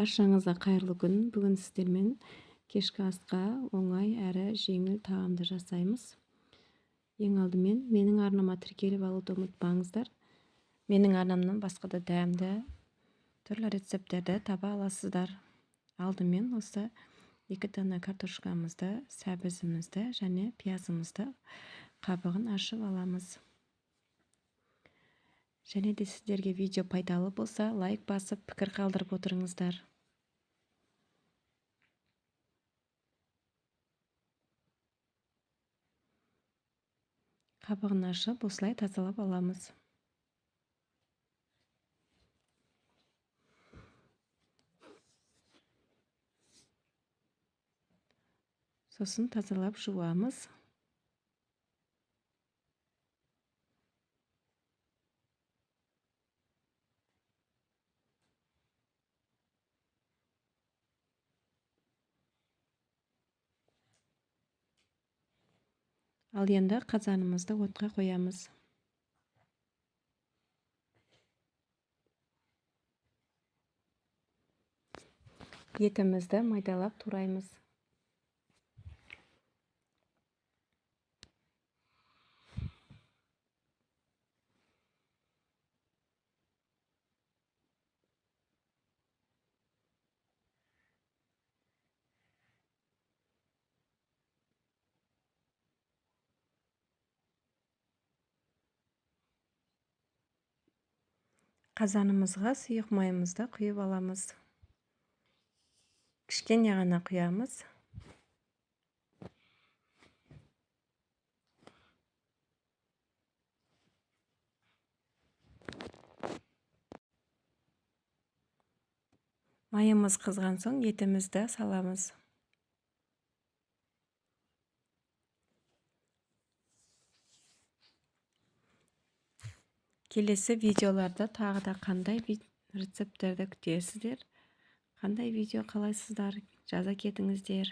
Баршаңызға қайырлы күн. Бүгін сіздермен кешкі асқа оңай әрі жеңіл тағамды жасаймыз. Ең алдымен менің арнама тіркеліп алуды ұмытпаңыздар. Менің арнамнан басқа да дәмді түрлі рецепттерді таба аласыздар. Алдымен осы 2 дана картошкамызды, сәбізімізді және пиязымызды қабығын ашып аламыз. Және де сіздерге видео пайдалы болса, лайк басып, пікір қалдырып отырыңыздар. Қабығын ашып, осылай тазалап аламыз. Сосын тазалап жуамыз. Ал енді қазанымызды отқа қоямыз. Етімізді майдалап тураймыз. Қазанымызға сұйық майымызды құйып аламыз. Кішкене ғана құямыз. Майымыз қызған соң етімізді саламыз. Келесі видеоларда тағы да қандай рецепттерді күтесіздер, қандай видео қалайсыздар, жаза кетіңіздер.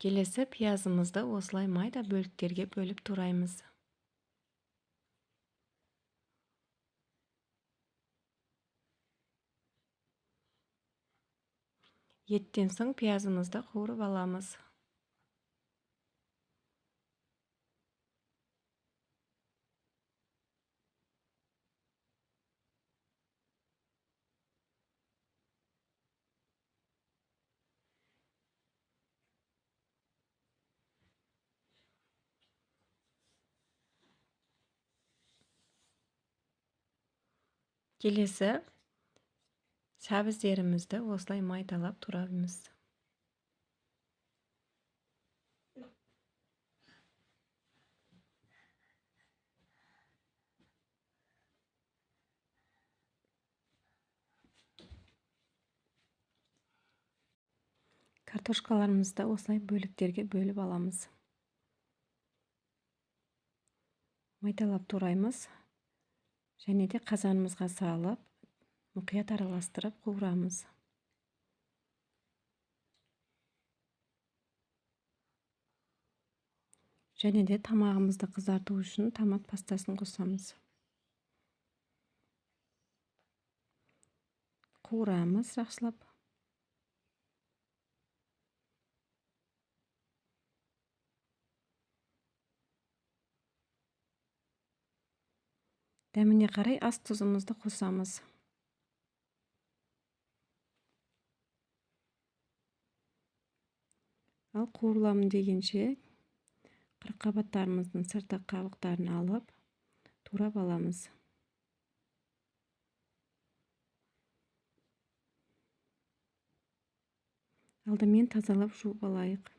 Келесі пиязымызды осылай майда бөліктерге бөліп тураймыз. Еттен соң пиязымызды қуырып аламыз. Келесі сәбіздерімізді осылай майдалап турамыз. Картошкаларымызды осылай бөліктерге бөліп аламыз. Майдалап тураймыз. Және де қазанымызға салып, мұқият араластырып қуырамыз. Және де тамағымызды қызарту үшін томат пастасын қосамыз. Қуырамыз жақсылап. Дәміне қарай ас тұзымызды қосамыз. Ал қуырыламын дегенше қырыққабаттарымыздың сырты қабықтарын алып, турап аламыз. Алдымен тазалап жуып алайық.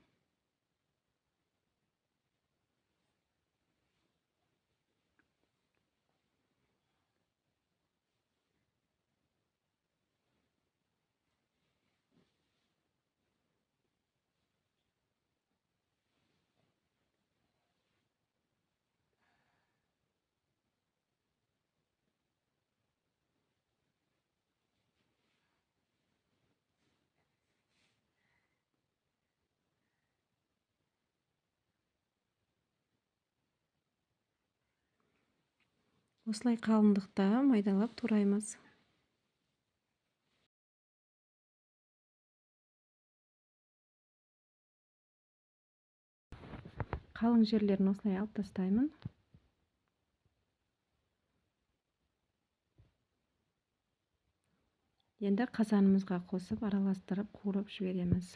Осылай қалыңдықта майдалап тураймыз. Қалың жерлерін осылай алып тастаймын. Енді қазанымызға қосып араластырып қуырып жібереміз.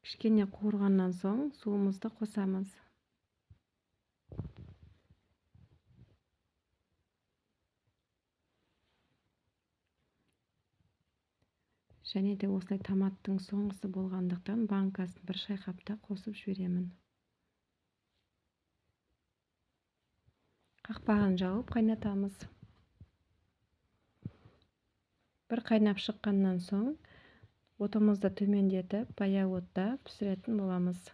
Кішкене қуырғаннан соң суымызды қосамыз. Және де осылай томаттың соңғысы болғандықтан банкасын бір шайқапта қосып жіберемін. Қақпағын жауып қайнатамыз. Бір қайнап шыққаннан соң отымызды төмендетіп, баяу отта пісіретін боламыз.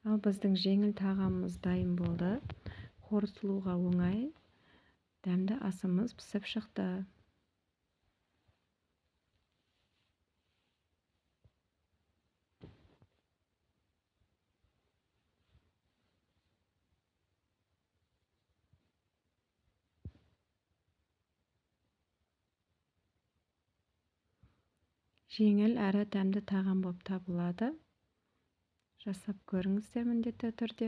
Ал біздің жеңіл тағамымыз дайын болды. Қорытылуға оңай, дәмді асымыз пісіп шықты. Жеңіл әрі дәмді тағам болып табылады. Жасап көріңіздер міндетті түрде.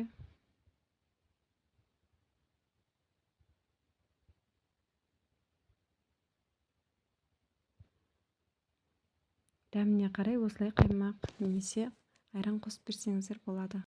Дәміне қарай осылай қаймақ немесе айран қосып берсеңіздер болады.